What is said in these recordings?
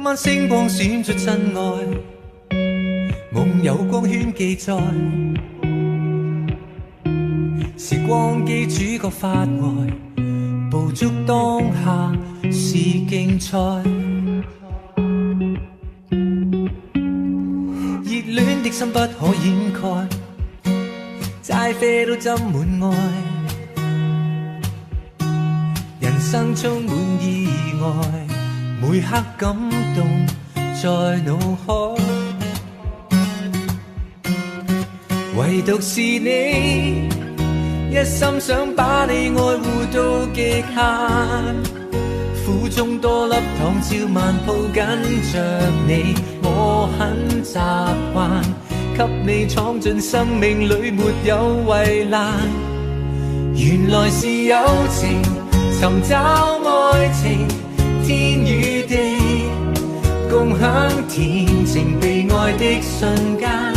今晚星光閃出真愛，夢有光圈記載，時光機主角發呆，捕捉當下是競賽，熱戀的心不可掩蓋，齋啡都斟滿愛，人生充滿意外，每刻感動在腦海，唯獨是你，一心想把你愛護到極限，苦中多粒糖照萬抱緊着你，我很習慣，給你闖進生命裏沒有圍欄，原來是友情，尋找愛情，天與地，共享甜情被愛的瞬間，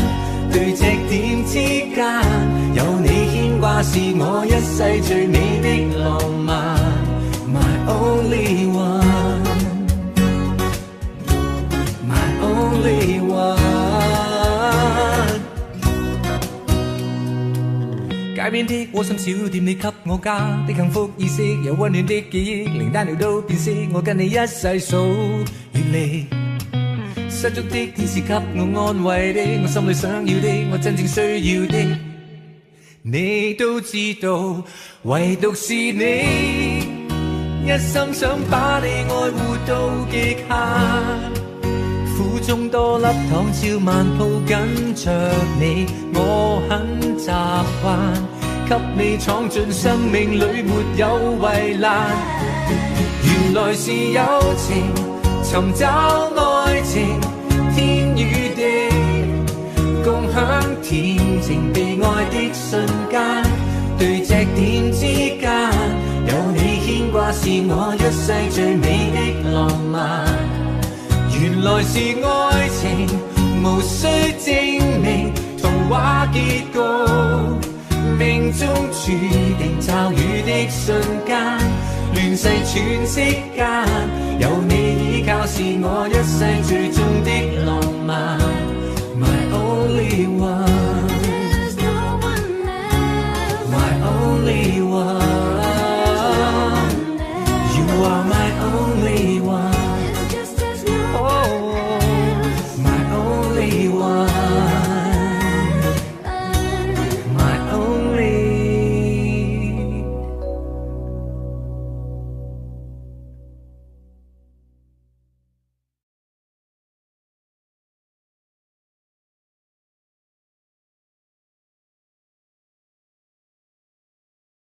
對隻點之間，有你牽掛是我一世最美的浪漫 My only one My only one 街邊的窩心小店，你給我家的幸福意識，有溫暖的記憶，靈丹療都變色，我跟你一世數遠離。失足的天使給我安慰的，我心裏想要的，我真正需要的，你都知道，唯獨是你，一心想把你愛護到極限，苦中多粒糖照萬抱緊着你，我很習慣，給你闖進生命裏沒有圍欄，原來是友情，尋找愛情，天與地，共享甜情被愛的瞬間，對隻點之間，有你牽掛是我一世最美的浪漫，原來是愛情，無需證明童話結局，命中注定驟雨的瞬間，亂世喘息間，有你依靠是我一世最終的浪漫 My only one My only one You are my only one Oh My only one